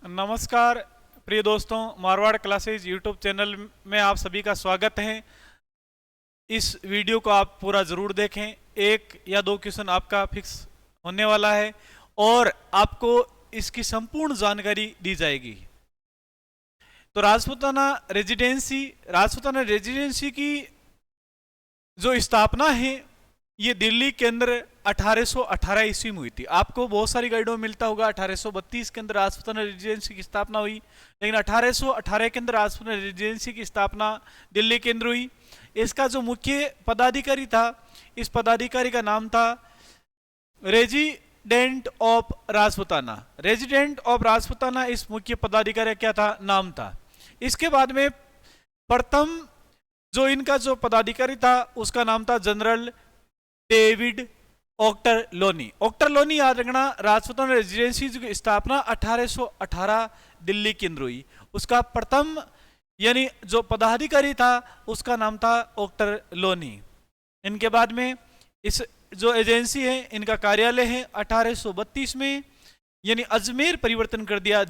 नमस्कार प्रिय दोस्तों, मारवाड़ क्लासेज यूट्यूब चैनल में आप सभी का स्वागत है। इस वीडियो को आप पूरा ज़रूर देखें। एक या दो क्वेश्चन आपका फिक्स होने वाला है और आपको इसकी संपूर्ण जानकारी दी जाएगी। तो राजपूताना रेजिडेंसी की जो स्थापना है ये दिल्ली के अंदर 1818 ईस्वी में हुई थी। आपको बहुत सारी गाइडों में मिलता होगा 1832 के अंदर राजपूताना रेजिडेंसी की स्थापना हुई, लेकिन 1818 के अंदर राजपूताना रेजिडेंसी की स्थापना दिल्ली के अंदर हुई। इसका जो मुख्य पदाधिकारी था, इस पदाधिकारी का नाम था resident of Rajputana. Resident of Rajputana इस मुख्य पदाधिकारी क्या था, नाम था। इसके बाद में प्रथम जो इनका जो पदाधिकारी था उसका नाम था जनरल डेविड ओक्टरलोनी। ओक्टरलोनी याद रखना, राजपूताना रेजिडेंसी की स्थापना 1818 दिल्ली के अंदर हुई। उसका प्रथम यानी जो पदाधिकारी था उसका नाम था ओक्टरलोनी। इनके बाद में इस जो एजेंसी है इनका कार्यालय है 1832 में यानी अजमेर परिवर्तन कर दिया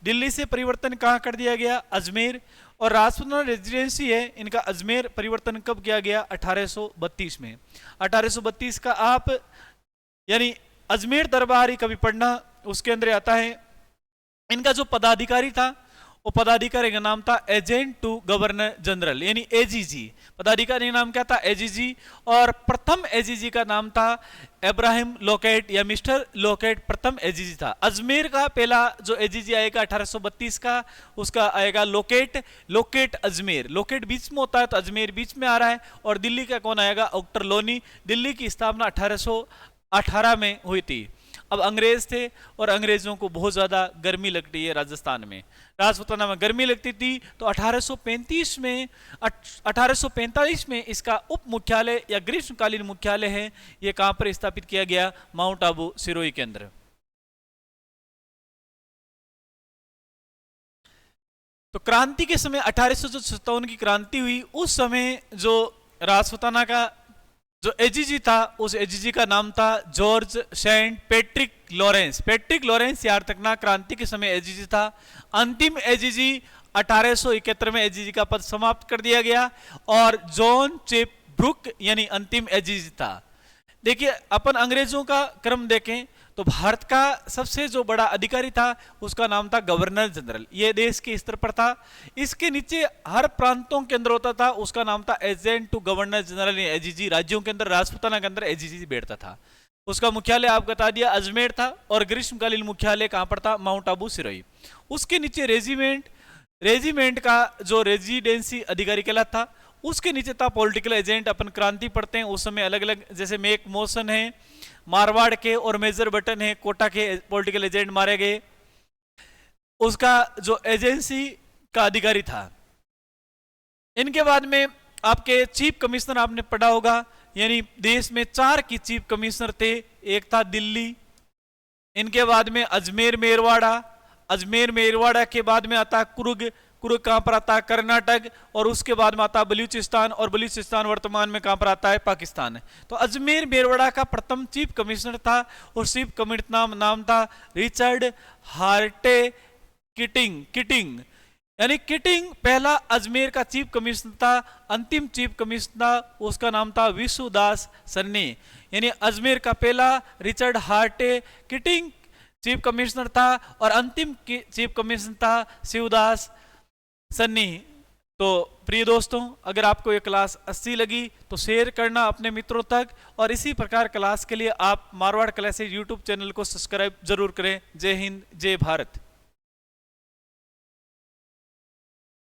दिल्ली से परिवर्तन कहाँ कर दिया गया, अजमेर। और राजपूताना रेजिडेंसी है इनका अजमेर परिवर्तन कब किया गया, 1832 में। 1832 का आप यानी अजमेर दरबार ही कभी पढ़ना, उसके अंदर आता है। इनका जो पदाधिकारी था वो पदाधिकारी का नाम था एजेंट टू गवर्नर जनरल यानी एजीजी। पदाधिकारी का नाम क्या था, एजीजी। और प्रथम एजीजी का नाम था इब्राहिम लोकेट या मिस्टर लोकेट, प्रथम एजीजी था। अजमेर का पहला जो एजीजी आएगा 1832 का, उसका आएगा लोकेट अजमेर। लोकेट बीच में होता है तो अजमेर बीच में आ रहा है। और दिल्ली का कौन आएगा, ओक्टरलोनी। दिल्ली की स्थापना 1818 में हुई थी। अब अंग्रेज थे और अंग्रेजों को बहुत ज्यादा गर्मी लगती है राजस्थान में, राजपूताना में गर्मी लगती थी। तो 1845 में इसका उप मुख्यालय या ग्रीष्मकालीन मुख्यालय है, यह कहां पर स्थापित किया गया, माउंट आबू सिरोही के अंदर। तो क्रांति के समय 1857 की क्रांति हुई, उस समय जो राजपूताना का जो एजीजी था उस एजीजी का नाम था जॉर्ज सेंट पैट्रिक लॉरेंस याद रखना, क्रांति के समय एजीजी था। अंतिम एजीजी 1871 में एजीजी का पद समाप्त कर दिया गया और जॉन चेप ब्रुक यानी अंतिम एजीजी था। देखिए अपन अंग्रेजों का क्रम देखें तो भारत का सबसे जो बड़ा अधिकारी था उसका नाम था गवर्नर जनरल, ये देश के स्तर पर था। इसके नीचे हर प्रांतों के अंदर होता था, उसका नाम था agent to governor general AGG. राज्यों के अंदर राजपूताना के अंदर एजीजी बैठता था। उसका मुख्यालय आप बता दिया अजमेर था और ग्रीष्मकालीन मुख्यालय कहां पर था, माउंट आबू सिरोही। उसके नीचे रेजिमेंट का जो रेजिडेंसी अधिकारी कहलाता था। उसके नीचे था पॉलिटिकल एजेंट। अपन क्रांति पढ़ते हैं उस समय अलग अलग, जैसे मेक मोशन है मारवाड़ के और मेजर बटन है कोटा के पॉलिटिकल एजेंट मारे गए। उसका जो एजेंसी का अधिकारी था। इनके बाद में आपके चीफ कमिश्नर आपने पढ़ा होगा, यानी देश में 4 की चीफ कमिश्नर थे। एक था दिल्ली, इनके बाद में अजमेर मेरवाड़ा के बाद में आता कुर्ग कहां पर आता है, कर्नाटक। और उसके बाद में आता बलूचिस्तान, और बलूचिस्तान वर्तमान में कहां पर आता है, पाकिस्तान। तो अजमेर मेरवाड़ा का प्रथम चीफ कमिश्नर था और चीफ कमिश्नर नाम था रिचर्ड हार्टे किटिंग यानी किटिंग पहला अजमेर का चीफ कमिश्नर था। अंतिम चीफ कमिश्नर उसका नाम था विशुदास सन्नी, यानी अजमेर का पहला रिचर्ड हार्टे किटिंग चीफ कमिश्नर था और अंतिम चीफ कमिश्नर था शिवदास सन्नी। तो प्रिय दोस्तों, अगर आपको ये क्लास अच्छी लगी तो शेयर करना अपने मित्रों तक, और इसी प्रकार क्लास के लिए आप मारवाड़ क्लासेज यूट्यूब चैनल को सब्सक्राइब जरूर करें। जय हिंद, जय भारत।